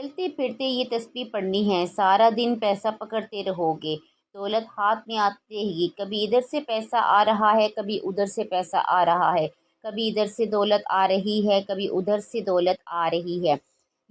چلتے پھرتے یہ تسبیح پڑھنی ہے، سارا دن پیسہ پکڑتے رہو گے، دولت ہاتھ میں آتے ہی کبھی ادھر سے پیسہ آ رہا ہے، کبھی ادھر سے پیسہ آ رہا ہے، کبھی ادھر سے دولت آ رہی ہے، کبھی ادھر سے دولت آ رہی ہے۔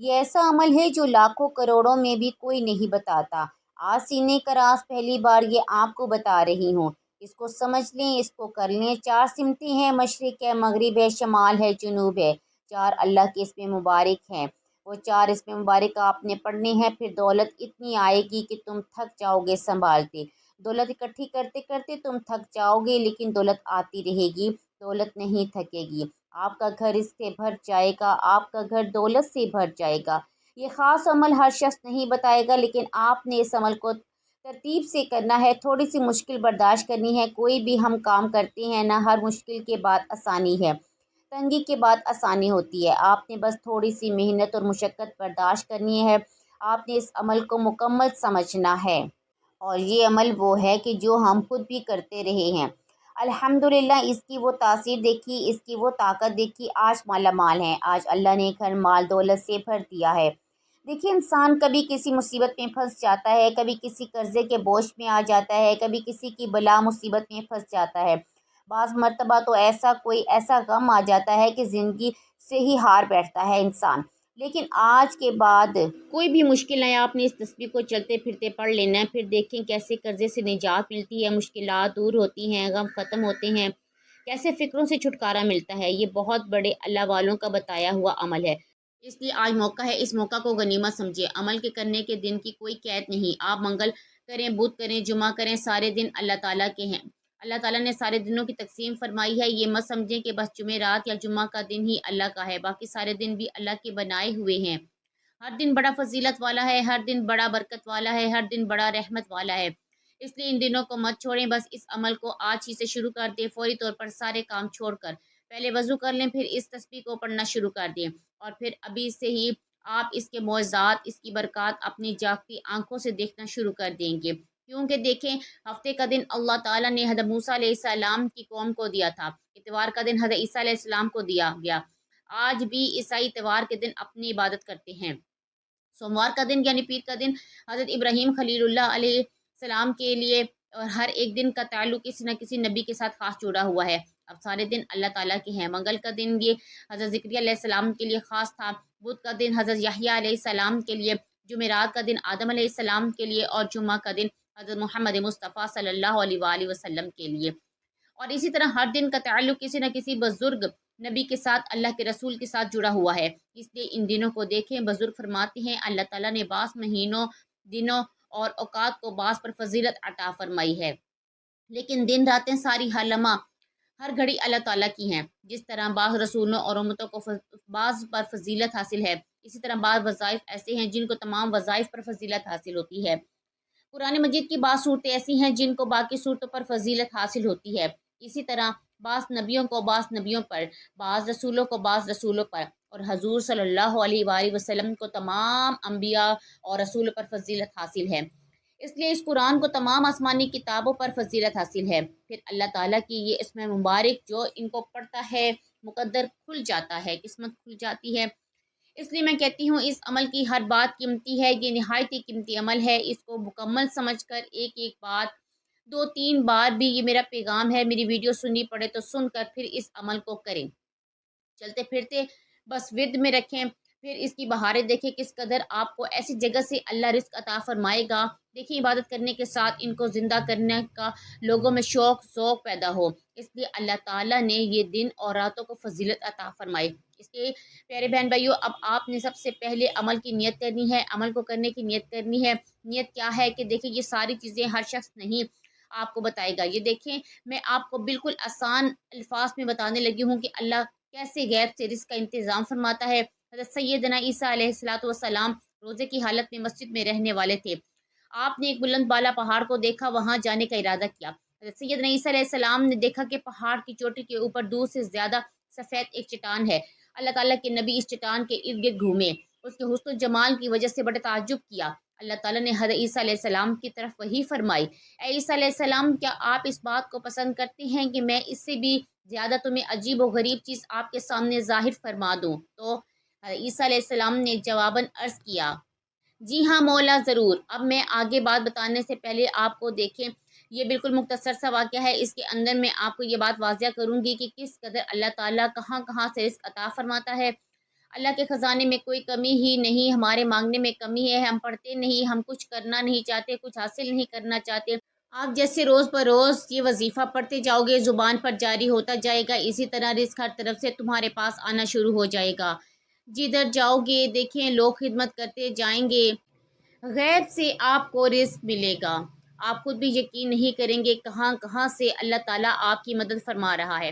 یہ ایسا عمل ہے جو لاکھوں کروڑوں میں بھی کوئی نہیں بتاتا۔ آج سینے کا راز پہلی بار یہ آپ کو بتا رہی ہوں، اس کو سمجھ لیں، اس کو کر لیں۔ 4 سمتیں ہیں، مشرق ہے، مغرب ہے، شمال ہے، جنوب ہے، 4 اللہ کے اسم مبارک ہیں۔ وہ 4 اسم مبارک آپ نے پڑھنے ہیں، پھر دولت اتنی آئے گی کہ تم تھک جاؤ گے سنبھالتے۔ دولت اکٹھی کرتے کرتے تم تھک جاؤ گے، لیکن دولت آتی رہے گی، دولت نہیں تھکے گی۔ آپ کا گھر اس سے بھر جائے گا، آپ کا گھر دولت سے بھر جائے گا۔ یہ خاص عمل ہر شخص نہیں بتائے گا، لیکن آپ نے اس عمل کو ترتیب سے کرنا ہے، تھوڑی سی مشکل برداشت کرنی ہے۔ کوئی بھی ہم کام کرتے ہیں نا، ہر مشکل کے بعد آسانی ہے، تنگی کے بعد آسانی ہوتی ہے۔ آپ نے بس تھوڑی سی محنت اور مشقت برداشت کرنی ہے۔ آپ نے اس عمل کو مکمل سمجھنا ہے، اور یہ عمل وہ ہے کہ جو ہم خود بھی کرتے رہے ہیں۔ الحمدللہ، اس کی وہ تاثیر دیکھی، اس کی وہ طاقت دیکھی، آج مالا مال ہیں، آج اللہ نے گھر مال دولت سے بھر دیا ہے۔ دیکھیے، انسان کبھی کسی مصیبت میں پھنس جاتا ہے، کبھی کسی قرضے کے بوجھ میں آ جاتا ہے، کبھی کسی کی بلا مصیبت میں پھنس جاتا ہے۔ بعض مرتبہ تو کوئی ایسا غم آ جاتا ہے کہ زندگی سے ہی ہار بیٹھتا ہے انسان۔ لیکن آج کے بعد کوئی بھی مشکل ہے، آپ نے اس تسبیح کو چلتے پھرتے پڑھ لینا ہے، پھر دیکھیں کیسے قرضے سے نجات ملتی ہے، مشکلات دور ہوتی ہیں، غم ختم ہوتے ہیں، کیسے فکروں سے چھٹکارا ملتا ہے۔ یہ بہت بڑے اللہ والوں کا بتایا ہوا عمل ہے، اس لیے آج موقع ہے، اس موقع کو غنیمت سمجھے۔ عمل کے کرنے کے دن کی کوئی قید نہیں، آپ منگل کریں، بدھ کریں، جمعہ کریں، سارے دن اللہ تعالیٰ کے ہیں۔ اللہ تعالیٰ نے سارے دنوں کی تقسیم فرمائی ہے، یہ مت سمجھیں کہ بس جمعرات یا جمعہ کا دن ہی اللہ کا ہے، باقی سارے دن بھی اللہ کے بنائے ہوئے ہیں۔ ہر دن بڑا فضیلت والا ہے، ہر دن بڑا برکت والا ہے، ہر دن بڑا رحمت والا ہے، اس لیے ان دنوں کو مت چھوڑیں۔ بس اس عمل کو آج ہی سے شروع کر دیں، فوری طور پر سارے کام چھوڑ کر پہلے وضو کر لیں، پھر اس تسبیح کو پڑھنا شروع کر دیں، اور پھر ابھی سے ہی آپ اس کے معجزات، اس کی برکات اپنی جاگتی آنکھوں سے دیکھنا شروع کر دیں گے۔ کیونکہ دیکھیں، ہفتے کا دن اللہ تعالیٰ نے حضرت موسیٰ علیہ السلام کی قوم کو دیا تھا، اتوار کا دن حضرت عیسیٰ علیہ السلام کو دیا گیا۔ آج بھی عیسائی اتوار کے دن اپنی عبادت کرتے ہیں۔ سوموار کا دن یعنی پیر کا دن حضرت ابراہیم خلیل اللہ علیہ السلام کے لیے، اور ہر ایک دن کا تعلق کسی نہ کسی نبی کے ساتھ خاص جڑا ہوا ہے۔ اب سارے دن اللہ تعالیٰ کے ہیں۔ منگل کا دن یہ حضرت زکریا علیہ السلام کے لیے خاص تھا، بدھ کا دن حضرت یحییٰ علیہ السلام کے لیے، جمعرات کا دن آدم علیہ السلام کے لیے، اور جمعہ کا دن حضرت محمد مصطفیٰ صلی اللہ علیہ وآلہ وسلم کے لیے۔ اور اسی طرح ہر دن کا تعلق کسی نہ کسی بزرگ نبی کے ساتھ، اللہ کے رسول کے ساتھ جڑا ہوا ہے، اس لیے ان دنوں کو دیکھیں۔ بزرگ فرماتے ہیں اللہ تعالیٰ نے بعض مہینوں، دنوں اور اوقات کو بعض پر فضیلت عطا فرمائی ہے، لیکن دن راتیں ساری ہر لمحہ ہر گھڑی اللہ تعالیٰ کی ہیں۔ جس طرح بعض رسولوں اور امتوں کو بعض پر فضیلت حاصل ہے، اسی طرح بعض وظائف ایسے ہیں جن کو تمام وظائف پر فضیلت حاصل ہوتی ہے۔ قرآن مجید کی بعض صورتیں ایسی ہیں جن کو باقی صورتوں پر فضیلت حاصل ہوتی ہے، اسی طرح بعض نبیوں کو بعض نبیوں پر، بعض رسولوں کو بعض رسولوں پر، اور حضور صلی اللہ علیہ وآلہ وسلم کو تمام انبیاء اور رسولوں پر فضیلت حاصل ہے۔ اس لیے اس قرآن کو تمام آسمانی کتابوں پر فضیلت حاصل ہے۔ پھر اللہ تعالیٰ کی یہ اسم مبارک جو ان کو پڑھتا ہے، مقدر کھل جاتا ہے، قسمت کھل جاتی ہے۔ اس لیے میں کہتی ہوں اس عمل کی ہر بات قیمتی ہے، یہ نہایت ہی قیمتی عمل ہے، اس کو مکمل سمجھ کر ایک ایک بات 2-3 بار بھی، یہ میرا پیغام ہے، میری ویڈیو سننی پڑے تو سن کر پھر اس عمل کو کریں، چلتے پھرتے بس ورد میں رکھیں، پھر اس کی بہاریں دیکھیں کس قدر آپ کو ایسی جگہ سے اللہ رزق عطا فرمائے گا۔ دیکھیں، عبادت کرنے کے ساتھ ان کو زندہ کرنے کا لوگوں میں شوق ذوق پیدا ہو، اس لیے اللہ تعالیٰ نے یہ دن اور راتوں کو فضیلت عطا فرمائی۔ اس لیے پیارے بہن بھائیوں، اب آپ نے سب سے پہلے عمل کی نیت کرنی ہے، عمل کو کرنے کی نیت کرنی ہے۔ نیت کیا ہے کہ دیکھیں، یہ ساری چیزیں ہر شخص نہیں آپ کو بتائے گا۔ یہ دیکھیں، میں آپ کو بالکل آسان الفاظ میں بتانے لگی ہوں کہ اللہ کیسے غیب سے رزق کا انتظام فرماتا ہے۔ حضرت سیدنا عیسیٰ علیہ السلام روزے کی حالت میں مسجد میں رہنے والے تھے۔ آپ نے ایک بلند بالا پہاڑ کو دیکھا، وہاں جانے کا ارادہ کیا۔ حضرت سیدنا عیسیٰ علیہ السلام نے دیکھا کہ پہاڑ کی چوٹی کے اوپر دور سے زیادہ سفید ایک چٹان ہے۔ اللہ تعالیٰ کے نبی اس چٹان کے ارد گرد گھومے، اس کے حسن و جمال کی وجہ سے بڑے تعجب کیا۔ اللہ تعالیٰ نے حضرت عیسیٰ علیہ السلام کی طرف وحی فرمائی، اے عیسیٰ علیہ السلام، کیا آپ اس بات کو پسند کرتے ہیں کہ میں اس سے بھی زیادہ تمہیں عجیب و غریب چیز آپ کے سامنے ظاہر فرما دوں؟ تو عیسیٰ علیہ السلام نے جواباً عرض کیا، جی ہاں مولا ضرور۔ اب میں آگے بات بتانے سے پہلے آپ کو دیکھیں، یہ بالکل مختصر سا واقعہ ہے، اس کے اندر میں آپ کو یہ بات واضح کروں گی کہ کس قدر اللہ تعالیٰ کہاں کہاں سے رزق عطا فرماتا ہے۔ اللہ کے خزانے میں کوئی کمی ہی نہیں، ہمارے مانگنے میں کمی ہے، ہم پڑھتے نہیں، ہم کچھ کرنا نہیں چاہتے، کچھ حاصل نہیں کرنا چاہتے۔ آپ جیسے روز بروز یہ وظیفہ پڑھتے جاؤ گے، زبان پر جاری ہوتا جائے گا، اسی طرح رزق ہر طرف سے تمہارے پاس آنا شروع ہو جائے گا۔ جدھر جاؤ گے دیکھیں لوگ خدمت کرتے جائیں گے، غیب سے آپ کو رزق ملے گا، آپ خود بھی یقین نہیں کریں گے کہاں کہاں سے اللہ تعالیٰ آپ کی مدد فرما رہا ہے۔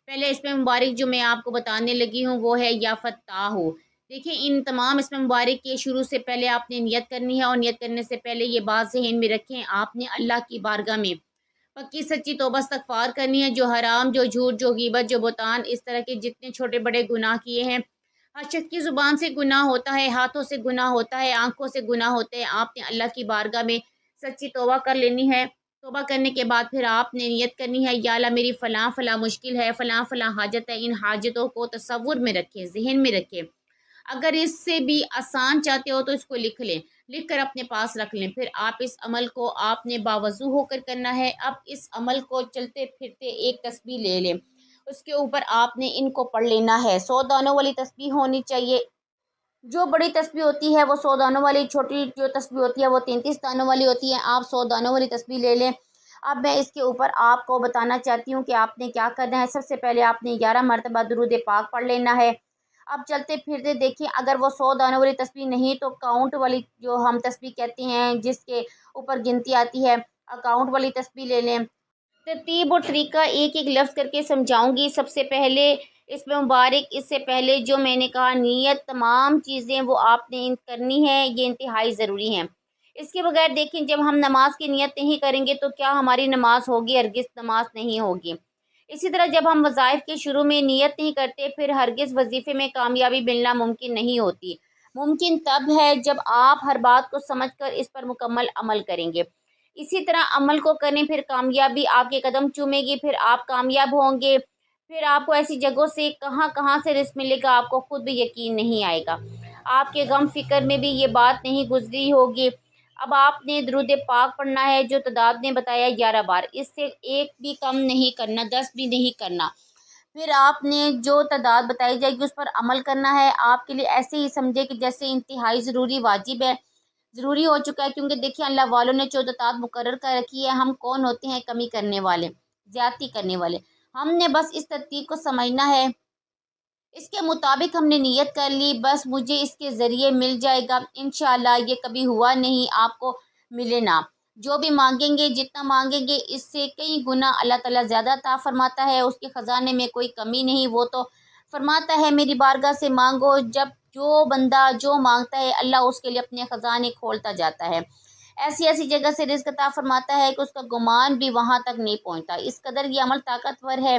پہلے اس میں مبارک جو میں آپ کو بتانے لگی ہوں وہ ہے یا فتاح۔ دیکھیں ان تمام اس میں مبارک کے شروع سے پہلے آپ نے نیت کرنی ہے، اور نیت کرنے سے پہلے یہ بات ذہن میں رکھیں، آپ نے اللہ کی بارگاہ میں پکی سچی توبہ استغفار کرنی ہے، جو حرام، جو جھوٹ، جو غیبت، جو بہتان، اس طرح کے جتنے چھوٹے بڑے گناہ کیے ہیں۔ ہر شخص کی زبان سے گناہ ہوتا ہے، ہاتھوں سے گناہ ہوتا ہے، آنکھوں سے گناہ ہوتے ہیں۔ آپ نے اللہ کی بارگاہ میں سچی توبہ کر لینی ہے۔ توبہ کرنے کے بعد پھر آپ نے نیت کرنی ہے، یا اللہ میری فلاں فلاں مشکل ہے، فلاں فلاں حاجت ہے، ان حاجتوں کو تصور میں رکھیں، ذہن میں رکھیں۔ اگر اس سے بھی آسان چاہتے ہو تو اس کو لکھ لیں، لکھ کر اپنے پاس رکھ لیں۔ پھر آپ اس عمل کو آپ نے باوضو ہو کر کرنا ہے۔ اب اس عمل کو چلتے پھرتے ایک تسبیح لے لیں، اس کے اوپر آپ نے ان کو پڑھ لینا ہے۔ 100 دانوں والی تسبیح ہونی چاہیے، جو بڑی تسبیح ہوتی ہے وہ 100 دانوں والی، چھوٹی جو تسبیح ہوتی ہے وہ 33 دانوں والی ہوتی ہے۔ آپ 100 دانوں والی تسبیح لے لیں۔ اب میں اس کے اوپر آپ کو بتانا چاہتی ہوں کہ آپ نے کیا کرنا ہے۔ سب سے پہلے آپ نے 11 مرتبہ درود پاک پڑھ لینا ہے۔ اب چلتے پھرتے دیکھیں، اگر وہ 100 دانوں والی تسبیح نہیں تو کاؤنٹ والی جو ہم تسبیح کہتے ہیں جس کے اوپر گنتی آتی ہے، اکاؤنٹ والی تسبیح لے لیں۔ ترتیب اور طریقہ ایک ایک لفظ کر کے سمجھاؤں گی۔ سب سے پہلے اس میں مبارک، اس سے پہلے جو میں نے کہا نیت، تمام چیزیں وہ آپ نے کرنی ہے، یہ انتہائی ضروری ہیں۔ اس کے بغیر دیکھیں جب ہم نماز کی نیت نہیں کریں گے تو کیا ہماری نماز ہوگی؟ ہرگز نماز نہیں ہوگی۔ اسی طرح جب ہم وظائف کے شروع میں نیت نہیں کرتے پھر ہرگز وظیفے میں کامیابی ملنا ممکن نہیں ہوتی۔ ممکن تب ہے جب آپ ہر بات کو سمجھ کر اس پر مکمل عمل کریں گے۔ اسی طرح عمل کو کریں، پھر کامیابی آپ کے قدم چومے گی، پھر آپ کامیاب ہوں گے۔ پھر آپ کو ایسی جگہوں سے کہاں کہاں سے رزق ملے گا آپ کو خود بھی یقین نہیں آئے گا۔ آپ کے غم فکر میں بھی یہ بات نہیں گزری ہوگی۔ اب آپ نے درود پاک پڑھنا ہے، جو تعداد نے بتایا 11 بار، اس سے ایک بھی کم نہیں کرنا، 10 بھی نہیں کرنا۔ پھر آپ نے جو تعداد بتائی جائے گی اس پر عمل کرنا ہے۔ آپ کے لیے ایسے ہی سمجھے کہ جیسے انتہائی ضروری واجب ہے، ضروری ہو چکا ہے، کیونکہ دیکھیں اللہ والوں نے جو تعداد مقرر کر رکھی ہے، ہم کون ہوتے ہیں کمی کرنے والے، زیادتی کرنے والے۔ ہم نے بس اس ترتیب کو سمجھنا ہے، اس کے مطابق ہم نے نیت کر لی، بس مجھے اس کے ذریعے مل جائے گا انشاءاللہ۔ یہ کبھی ہوا نہیں آپ کو ملے نہ۔ جو بھی مانگیں گے، جتنا مانگیں گے اس سے کئی گنا اللہ تعالیٰ زیادہ عطا فرماتا ہے۔ اس کے خزانے میں کوئی کمی نہیں، وہ تو فرماتا ہے میری بارگاہ سے مانگو۔ جب جو بندہ جو مانگتا ہے اللہ اس کے لیے اپنے خزانے کھولتا جاتا ہے، ایسی ایسی جگہ سے رزق عطا فرماتا ہے کہ اس کا گمان بھی وہاں تک نہیں پہنچتا۔ اس قدر یہ عمل طاقتور ہے۔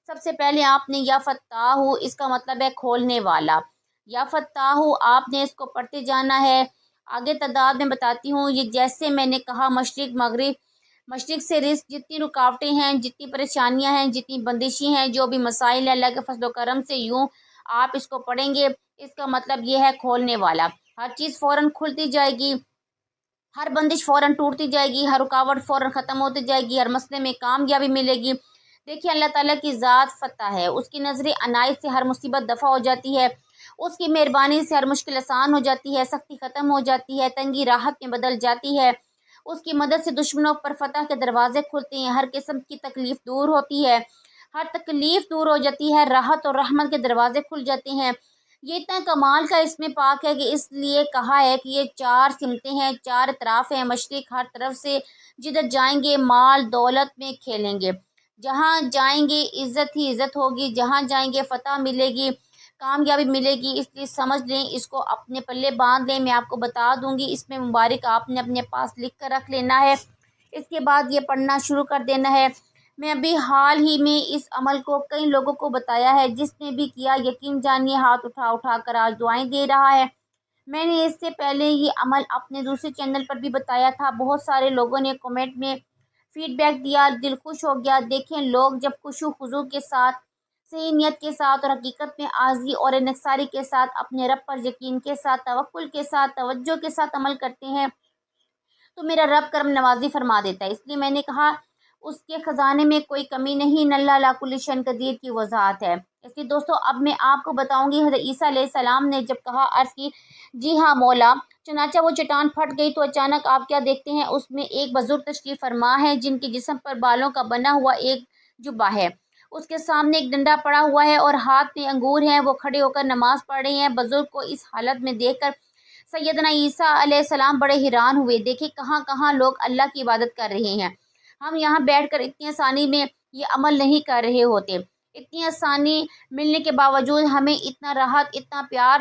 سب سے پہلے آپ نے یا فتاح، اس کا مطلب ہے کھولنے والا، یا فتاح آپ نے اس کو پڑھتے جانا ہے۔ آگے تعداد میں بتاتی ہوں، یہ جیسے میں نے کہا مشرق مغرب، مشرق سے رزق، جتنی رکاوٹیں ہیں، جتنی پریشانیاں ہیں، جتنی بندشیں ہیں، جو بھی مسائل ہیں، اللہ کے فضل و کرم سے یوں آپ اس کو پڑھیں گے، اس کا مطلب یہ ہے کھولنے والا۔ ہر چیز فوراً کھلتی جائے گی، ہر بندش فوراً ٹوٹتی جائے گی، ہر رکاوٹ فوراً ختم ہوتی جائے گی، ہر مسئلے میں کامیابی ملے گی۔ دیکھیں اللہ تعالیٰ کی ذات فتح ہے، اس کی نظر عنایت سے ہر مصیبت دفع ہو جاتی ہے، اس کی مہربانی سے ہر مشکل آسان ہو جاتی ہے، سختی ختم ہو جاتی ہے، تنگی راحت میں بدل جاتی ہے، اس کی مدد سے دشمنوں پر فتح کے دروازے کھلتے ہیں، ہر قسم کی تکلیف دور ہوتی ہے، ہر تکلیف دور ہو جاتی ہے، راحت اور رحمت کے دروازے کھل جاتے ہیں۔ یہ اتنا کمال کا اس میں پاک ہے کہ اس لیے کہا ہے کہ یہ 4 سمتیں ہیں، 4 اطراف ہیں، مشرق ہر طرف سے جدھر جائیں گے مال دولت میں کھیلیں گے، جہاں جائیں گے عزت ہی عزت ہوگی، جہاں جائیں گے فتح ملے گی، کامیابی ملے گی۔ اس لیے سمجھ لیں، اس کو اپنے پلے باندھ لیں، میں آپ کو بتا دوں گی، اس میں مبارک آپ نے اپنے پاس لکھ کر رکھ لینا ہے۔ اس کے بعد یہ پڑھنا شروع کر دینا ہے۔ میں ابھی حال ہی میں اس عمل کو کئی لوگوں کو بتایا ہے، جس نے بھی کیا یقین جانیے ہاتھ اٹھا اٹھا کر آج دعائیں دے رہا ہے۔ میں نے اس سے پہلے یہ عمل اپنے دوسرے چینل پر بھی بتایا تھا، بہت سارے لوگوں نے کمنٹ میں فیڈ بیک دیا، دل خوش ہو گیا۔ دیکھیں لوگ جب خشوع و خضوع کے ساتھ صحیح نیت کے ساتھ اور حقیقت میں عاجزی اور انکساری کے ساتھ اپنے رب پر یقین کے ساتھ توکل کے ساتھ توجہ کے ساتھ عمل کرتے ہیں تو میرا رب کرم نوازی فرما دیتا ہے۔ اس لیے میں نے کہا اس کے خزانے میں کوئی کمی نہیں، اللہ علی کل شیء قدیر کی وضاحت ہے۔ اس لیے دوستو اب میں آپ کو بتاؤں گی حضرت عیسیٰ علیہ السلام نے جب کہا عرض کی جی ہاں مولا، چنانچہ وہ چٹان پھٹ گئی تو اچانک آپ کیا دیکھتے ہیں اس میں ایک بزرگ تشریف فرما ہے جن کے جسم پر بالوں کا بنا ہوا ایک جبہ ہے، اس کے سامنے ایک ڈنڈا پڑا ہوا ہے اور ہاتھ میں انگور ہیں، وہ کھڑے ہو کر نماز پڑھ رہے ہیں۔ بزرگ کو اس حالت میں دیکھ کر سیدنا عیسیٰ علیہ السلام بڑے حیران ہوئے، دیکھیں کہاں کہاں لوگ اللہ کی عبادت کر رہے ہیں، ہم یہاں بیٹھ کر اتنی آسانی میں یہ عمل نہیں کر رہے ہوتے، اتنی آسانی ملنے کے باوجود ہمیں اتنا راحت اتنا پیار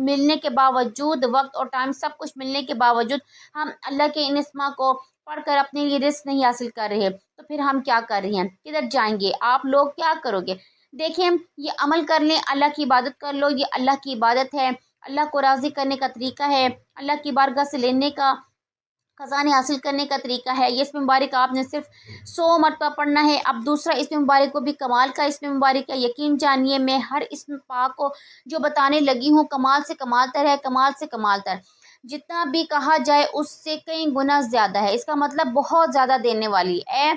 ملنے کے باوجود وقت اور ٹائم سب کچھ ملنے کے باوجود ہم اللہ کے ان اسما کو پڑھ کر اپنے لیے رزق نہیں حاصل کر رہے، تو پھر ہم کیا کر رہے ہیں، کدھر جائیں گے، آپ لوگ کیا کرو گے؟ دیکھیں یہ عمل کر لیں، اللہ کی عبادت کر لو، یہ اللہ کی عبادت ہے، اللہ کو راضی کرنے کا طریقہ ہے، اللہ کی بارگاہ سے لینے کا خزانے حاصل کرنے کا طریقہ ہے۔ یہ اسم مبارک آپ نے صرف 100 مرتبہ پڑھنا ہے۔ اب دوسرا اسم مبارک کو بھی کمال کا اسم مبارک ہے، یقین جانیے میں ہر اسم پاک کو جو بتانے لگی ہوں کمال سے کمال تر ہے، کمال سے کمال تر، جتنا بھی کہا جائے اس سے کئی گنا زیادہ ہے، اس کا مطلب بہت زیادہ دینے والی ہے،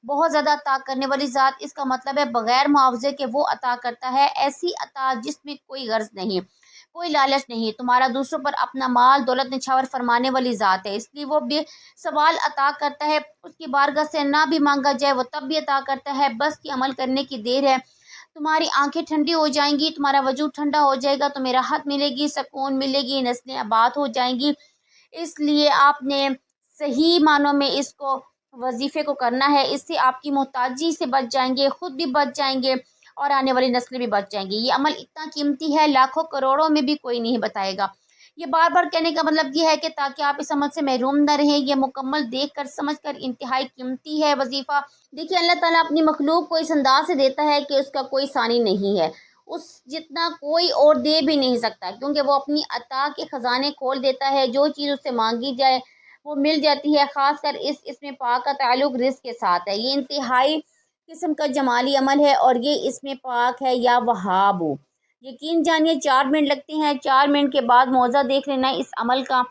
بہت زیادہ عطا کرنے والی ذات، اس کا مطلب ہے بغیر معاوضے کے وہ عطا کرتا ہے، ایسی عطا جس میں کوئی غرض نہیں، کوئی لالچ نہیں، تمہارا دوسروں پر اپنا مال دولت نچھاور فرمانے والی ذات ہے، اس لیے وہ بے سوال عطا کرتا ہے، اس کی بارگاہ سے نہ بھی مانگا جائے وہ تب بھی عطا کرتا ہے، بس کی عمل کرنے کی دیر ہے، تمہاری آنکھیں ٹھنڈی ہو جائیں گی، تمہارا وجود ٹھنڈا ہو جائے گا، تمہیں راحت ملے گی، سکون ملے گی، نسلیں آباد ہو جائیں گی، اس لیے آپ نے صحیح معنوں میں اس کو وظیفے کو کرنا ہے، اس سے آپ کی محتاجی سے بچ جائیں گے، خود بھی بچ جائیں گے اور آنے والی نسلیں بھی بچ جائیں گی۔ یہ عمل اتنا قیمتی ہے، لاکھوں کروڑوں میں بھی کوئی نہیں بتائے گا۔ یہ بار بار کہنے کا مطلب یہ ہے کہ تاکہ آپ اس عمل سے محروم نہ رہیں، یہ مکمل دیکھ کر سمجھ کر انتہائی قیمتی ہے وظیفہ۔ دیکھیے اللہ تعالیٰ اپنی مخلوق کو اس انداز سے دیتا ہے کہ اس کا کوئی ثانی نہیں ہے، اس جتنا کوئی اور دے بھی نہیں سکتا، کیونکہ وہ اپنی عطا کے خزانے کھول دیتا ہے، جو چیز اس سے مانگی جائے وہ مل جاتی ہے، خاص کر اس میں پاک کا تعلق رزق کے ساتھ ہے، یہ انتہائی قسم کا جمالی عمل ہے اور یہ اس میں پاک ہے یا وہاب۔ یقین جانیے 4 منٹ لگتے ہیں، 4 منٹ کے بعد معجزہ دیکھ لینا اس عمل کا،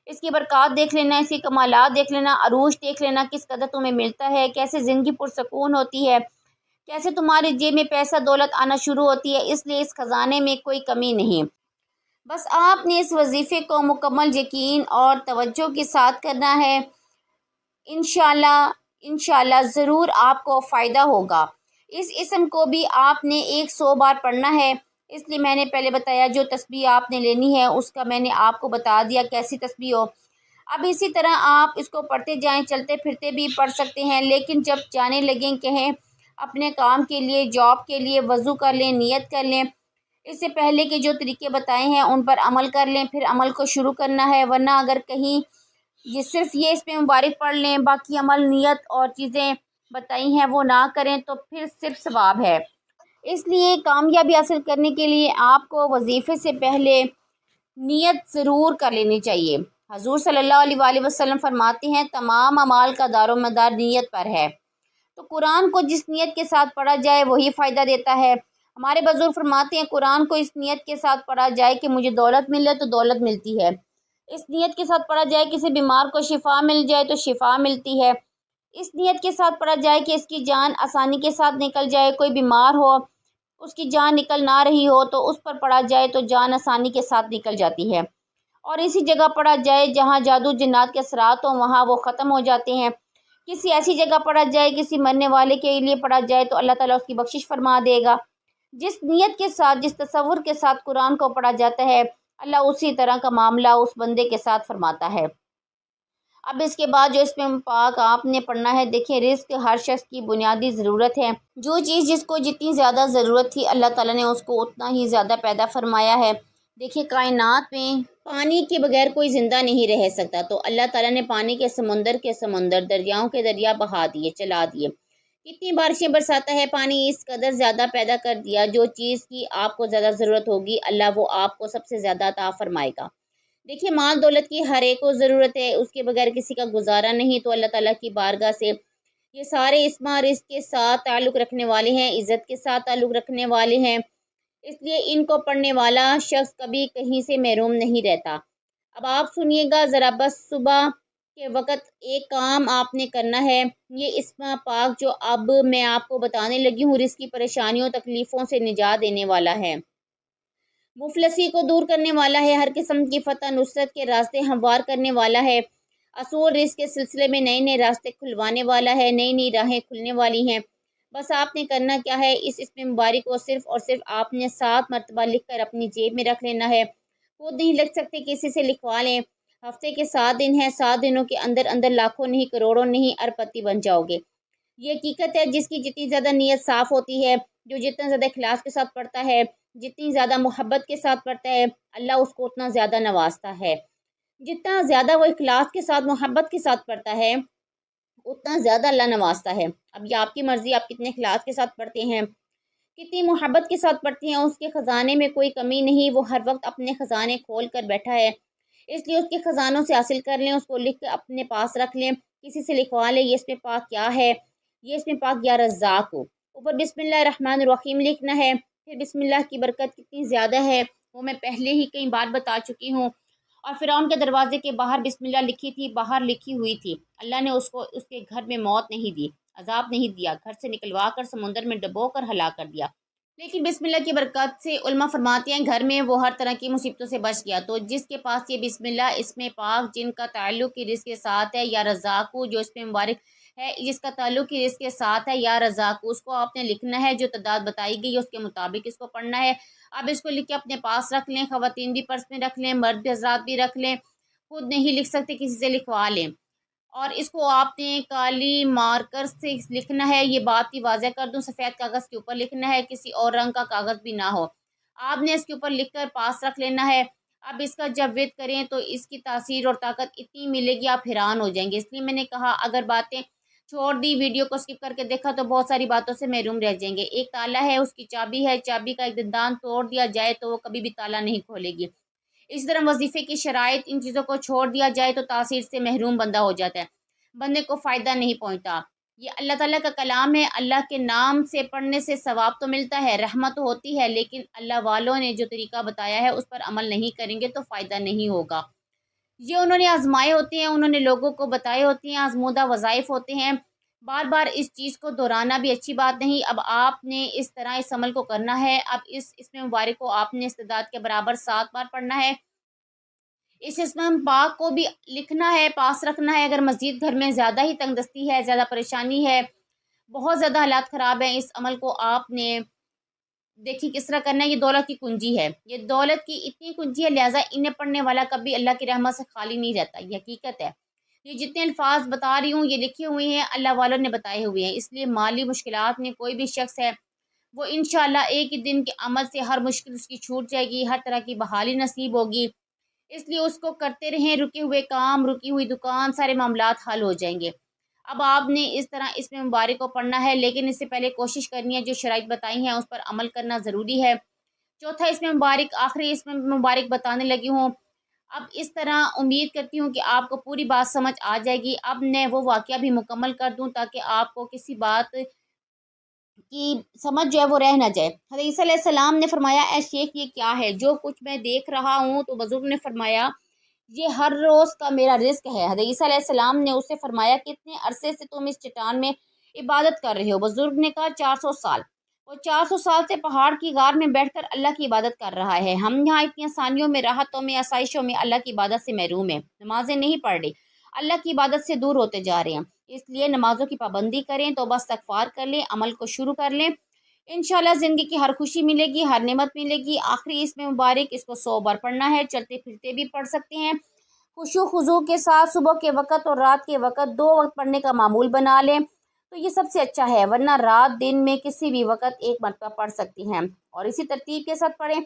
اس کی برکات دیکھ لینا، اس کی کمالات دیکھ لینا، عروج دیکھ لینا کس قدر تمہیں ملتا ہے، کیسے زندگی پرسکون ہوتی ہے، کیسے تمہاری جیب میں پیسہ دولت آنا شروع ہوتی ہے، اس لیے اس خزانے میں کوئی کمی نہیں، بس آپ نے اس وظیفے کو مکمل یقین اور توجہ کے ساتھ کرنا ہے، انشاءاللہ ضرور آپ کو فائدہ ہوگا۔ اس اسم کو بھی آپ نے 100 بار پڑھنا ہے، اس لیے میں نے پہلے بتایا جو تسبیح آپ نے لینی ہے اس کا میں نے آپ کو بتا دیا کیسی تسبیح ہو۔ اب اسی طرح آپ اس کو پڑھتے جائیں، چلتے پھرتے بھی پڑھ سکتے ہیں، لیکن جب جانے لگیں کہیں اپنے کام کے لیے، جاب کے لیے، وضو کر لیں، نیت کر لیں، اس سے پہلے کے جو طریقے بتائے ہیں ان پر عمل کر لیں، پھر عمل کو شروع کرنا ہے، ورنہ اگر کہیں یہ صرف یہ اس میں مبارک پڑھ لیں، باقی عمل نیت اور چیزیں بتائی ہیں وہ نہ کریں تو پھر صرف ثواب ہے۔ اس لیے کامیابی حاصل کرنے کے لیے آپ کو وظیفے سے پہلے نیت ضرور کر لینی چاہیے۔ حضور صلی اللہ علیہ وآلہ وسلم فرماتے ہیں تمام اعمال کا دار و مدار نیت پر ہے، تو قرآن کو جس نیت کے ساتھ پڑھا جائے وہی فائدہ دیتا ہے۔ ہمارے بزرگ فرماتے ہیں قرآن کو اس نیت کے ساتھ پڑھا جائے کہ مجھے دولت ملے تو دولت ملتی ہے، اس نیت کے ساتھ پڑھا جائے کسی بیمار کو شفا مل جائے تو شفا ملتی ہے، اس نیت کے ساتھ پڑھا جائے کہ اس کی جان آسانی کے ساتھ نکل جائے، کوئی بیمار ہو اس کی جان نکل نہ رہی ہو تو اس پر پڑھا جائے تو جان آسانی کے ساتھ نکل جاتی ہے، اور اسی جگہ پڑھا جائے جہاں جادو جنات کے اثرات ہوں وہاں وہ ختم ہو جاتے ہیں، کسی ایسی جگہ پڑھا جائے کسی مرنے والے کے لیے پڑھا جائے تو اللہ تعالیٰ اس کی بخشش فرما دے گا۔ جس نیت کے ساتھ جس تصور کے ساتھ قرآن کو پڑھا جاتا ہے اللہ اسی طرح کا معاملہ اس بندے کے ساتھ فرماتا ہے۔ اب اس کے بعد جو اس میں پاک آپ نے پڑھنا ہے، دیکھیں رزق ہر شخص کی بنیادی ضرورت ہے، جو چیز جس کو جتنی زیادہ ضرورت تھی اللہ تعالیٰ نے اس کو اتنا ہی زیادہ پیدا فرمایا ہے۔ دیکھیں کائنات میں پانی کے بغیر کوئی زندہ نہیں رہ سکتا، تو اللہ تعالیٰ نے پانی کے سمندر، دریاؤں کے دریا بہا دیے، چلا دیے، کتنی بارشیں برساتا ہے پانی، اس قدر زیادہ پیدا کر دیا، جو چیز کی آپ کو زیادہ ضرورت ہوگی اللہ وہ آپ کو سب سے زیادہ عطا فرمائے گا۔ دیکھیے مال دولت کی ہر ایک کو ضرورت ہے، اس کے بغیر کسی کا گزارا نہیں، تو اللہ تعالیٰ کی بارگاہ سے یہ سارے اسما رزق کے ساتھ تعلق رکھنے والے ہیں، عزت کے ساتھ تعلق رکھنے والے ہیں، اس لیے ان کو پڑھنے والا شخص کبھی کہیں سے محروم نہیں رہتا۔ اب آپ سنیے گا ذرا، بس صبح کے وقت ایک کام آپ نے کرنا ہے، یہ اسما پاک جو اب میں آپ کو بتانے لگی ہوں رزق کی پریشانیوں تکلیفوں سے نجات دینے والا ہے، مفلسی کو دور کرنے والا ہے، ہر قسم کی فتح نصرت کے راستے ہموار کرنے والا ہے، اصول رزق کے سلسلے میں نئے نئے راستے کھلوانے والا ہے، نئی نئی راہیں کھلنے والی ہیں۔ بس آپ نے کرنا کیا ہے، اس اسم مبارک کو صرف اور صرف آپ نے 7 مرتبہ لکھ کر اپنی جیب میں رکھ لینا ہے۔ خود نہیں لکھ سکتے کسی سے لکھوا لیں۔ ہفتے کے 7 دن ہیں، 7 دنوں کے اندر اندر لاکھوں نہیں، کروڑوں نہیں، اربپتی بن جاؤ گے۔ یہ حقیقت ہے، جس کی جتنی زیادہ نیت صاف ہوتی ہے، جو جتنا زیادہ اخلاص کے ساتھ پڑھتا ہے، جتنی زیادہ محبت کے ساتھ پڑھتا ہے، اللہ اس کو اتنا زیادہ نوازتا ہے۔ جتنا زیادہ وہ اخلاص کے ساتھ محبت کے ساتھ پڑھتا ہے، اتنا زیادہ اللہ نوازتا ہے۔ اب یہ آپ کی مرضی، آپ کتنے اخلاص کے ساتھ پڑھتے ہیں، کتنی محبت کے ساتھ پڑھتے ہیں۔ اس کے خزانے میں کوئی کمی نہیں، وہ ہر وقت اپنے خزانے کھول کر بیٹھا ہے، اس لیے اس کے خزانوں سے حاصل کر لیں، اس کو لکھ کے اپنے پاس رکھ لیں، کسی سے لکھوا لیں۔ یہ اس میں پاک کیا ہے، یہ اس میں پاک یا رزاق ہو، اوپر بسم اللہ الرحمن الرحیم لکھنا ہے۔ پھر بسم اللہ کی برکت کتنی زیادہ ہے وہ میں پہلے ہی کئی بار بتا چکی ہوں۔ اور فرعون کے دروازے کے باہر بسم اللہ لکھی تھی، باہر لکھی ہوئی تھی، اللہ نے اس کو اس کے گھر میں موت نہیں دی، عذاب نہیں دیا، گھر سے نکلوا کر سمندر میں ڈبو کر ہلاک کر دیا۔ لیکن بسم اللہ کی برکت سے علماء فرماتے ہیں گھر میں وہ ہر طرح کی مصیبتوں سے بچ گیا۔ تو جس کے پاس یہ بسم اللہ اس میں پاک جن کا تعلق کی رزق کے ساتھ ہے، یا رزاقو جو اس میں مبارک ہے جس کا تعلق کی رزق کے ساتھ ہے، یا رزاقو اس کو آپ نے لکھنا ہے، جو تعداد بتائی گئی ہے اس کے مطابق اس کو پڑھنا ہے۔ اب اس کو لکھ کے اپنے پاس رکھ لیں، خواتین بھی پرس میں رکھ لیں، مرد بھی حضرات بھی رکھ لیں، خود نہیں لکھ سکتے کسی سے لکھوا لیں۔ اور اس کو آپ نے کالی مارکر سے لکھنا ہے، یہ بات بھی واضح کر دوں، سفید کاغذ کے اوپر لکھنا ہے، کسی اور رنگ کا کاغذ بھی نہ ہو، آپ نے اس کے اوپر لکھ کر پاس رکھ لینا ہے۔ اب اس کا جب ورد کریں تو اس کی تاثیر اور طاقت اتنی ملے گی آپ حیران ہو جائیں گے۔ اس لیے میں نے کہا اگر باتیں چھوڑ دی، ویڈیو کو اسکپ کر کے دیکھا تو بہت ساری باتوں سے محروم رہ جائیں گے۔ ایک تالا ہے، اس کی چابی ہے، چابی کا ایک دندان توڑ دیا جائے تو وہ کبھی بھی تالا نہیں کھولے گی۔ اس طرح وظیفے کی شرائط، ان چیزوں کو چھوڑ دیا جائے تو تاثیر سے محروم بندہ ہو جاتا ہے، بندے کو فائدہ نہیں پہنچتا۔ یہ اللہ تعالیٰ کا کلام ہے، اللہ کے نام سے پڑھنے سے ثواب تو ملتا ہے، رحمت تو ہوتی ہے، لیکن اللہ والوں نے جو طریقہ بتایا ہے اس پر عمل نہیں کریں گے تو فائدہ نہیں ہوگا۔ یہ انہوں نے آزمائے ہوتے ہیں، انہوں نے لوگوں کو بتائے ہوتے ہیں، آزمودہ وظائف ہوتے ہیں، بار بار اس چیز کو دہرانا بھی اچھی بات نہیں۔ اب آپ نے اس طرح اس عمل کو کرنا ہے۔ اب اس میں مبارک کو آپ نے استعداد کے برابر 7 بار پڑھنا ہے۔ اس اسم پاک کو بھی لکھنا ہے، پاس رکھنا ہے۔ اگر مزید گھر میں زیادہ ہی تنگ دستی ہے، زیادہ پریشانی ہے، بہت زیادہ حالات خراب ہیں، اس عمل کو آپ نے دیکھیے کس طرح کرنا ہے۔ یہ دولت کی کنجی ہے، یہ دولت کی اتنی کنجی ہے، لہٰذا انہیں پڑھنے والا کبھی اللہ کی رحمت سے خالی نہیں رہتا، یہ حقیقت ہے۔ یہ جتنے الفاظ بتا رہی ہوں یہ لکھے ہوئے ہیں، اللہ والوں نے بتائے ہوئے ہیں، اس لیے مالی مشکلات میں کوئی بھی شخص ہے وہ انشاءاللہ ایک ہی دن کے عمل سے ہر مشکل اس کی چھوٹ جائے گی، ہر طرح کی بحالی نصیب ہوگی۔ اس لیے اس کو کرتے رہیں، رکے ہوئے کام، رکی ہوئی دکان، سارے معاملات حل ہو جائیں گے۔ اب آپ نے اس طرح اس میں مبارک کو پڑھنا ہے، لیکن اس سے پہلے کوشش کرنی ہے جو شرائط بتائی ہیں اس پر عمل کرنا ضروری ہے۔ چوتھا اس میں مبارک، آخری اس میں مبارک بتانے لگی ہوں۔ اب اس طرح امید کرتی ہوں کہ آپ کو پوری بات سمجھ آ جائے گی۔ اب میں وہ واقعہ بھی مکمل کر دوں تاکہ آپ کو کسی بات کی سمجھ جو ہے وہ رہ نہ جائے۔ حضرت عیسیٰ علیہ السلام نے فرمایا اے شیخ یہ کیا ہے جو کچھ میں دیکھ رہا ہوں؟ تو بزرگ نے فرمایا یہ ہر روز کا میرا رزق ہے۔ حضرت عیسیٰ علیہ السلام نے اسے فرمایا کتنے عرصے سے تم اس چٹان میں عبادت کر رہے ہو؟ بزرگ نے کہا 400 سال۔ وہ 400 سال سے پہاڑ کی غار میں بیٹھ کر اللہ کی عبادت کر رہا ہے۔ ہم یہاں اتنی آسانیوں میں، راحتوں میں، آسائشوں میں اللہ کی عبادت سے محروم ہیں، نمازیں نہیں پڑھ رہے، اللہ کی عبادت سے دور ہوتے جا رہے ہیں۔ اس لیے نمازوں کی پابندی کریں، توبہ استغفار کر لیں، عمل کو شروع کر لیں، انشاءاللہ زندگی کی ہر خوشی ملے گی، ہر نعمت ملے گی۔ آخری اس میں مبارک، اس کو 100 بار پڑھنا ہے، چلتے پھرتے بھی پڑھ سکتے ہیں، خشوع خضوع کے ساتھ صبح کے وقت اور رات کے وقت 2 وقت پڑھنے کا معمول بنا لیں تو یہ سب سے اچھا ہے، ورنہ رات دن میں کسی بھی وقت 1 مرتبہ پڑھ سکتی ہیں اور اسی ترتیب کے ساتھ پڑھیں۔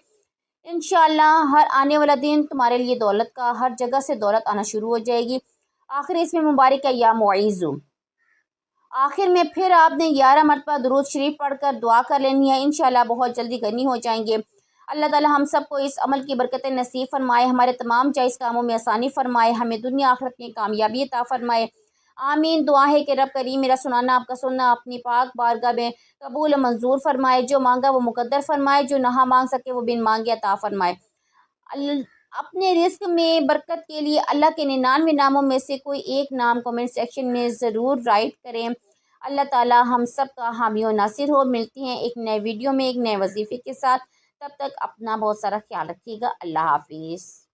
انشاءاللہ ہر آنے والا دن تمہارے لیے دولت کا، ہر جگہ سے دولت آنا شروع ہو جائے گی۔ آخر اس میں مبارک ہے یا معیذ۔ آخر میں پھر آپ نے 11 مرتبہ درود شریف پڑھ کر دعا کر لینی ہے، انشاءاللہ بہت جلدی غنی ہو جائیں گے۔ اللہ تعالی ہم سب کو اس عمل کی برکتیں نصیب فرمائے، ہمارے تمام جائز کاموں میں آسانی فرمائے، ہمیں دنیا آخرت میں کامیابی عطا فرمائے۔ آمین۔ دعا ہے کہ رب کریم میرا سنانا آپ کا سننا اپنی پاک بارگاہ میں قبول و منظور فرمائے، جو مانگا وہ مقدر فرمائے، جو نہ مانگ سکے وہ بن مانگے عطا فرمائے۔ اپنے رزق میں برکت کے لیے اللہ کے 99 ناموں میں سے کوئی ایک نام کمنٹ سیکشن میں ضرور رائٹ کریں۔ اللہ تعالی ہم سب کا حامی و ناصر ہو۔ ملتی ہیں ایک نئے ویڈیو میں ایک نئے وظیفے کے ساتھ، تب تک اپنا بہت سارا خیال رکھیے گا۔ اللہ حافظ۔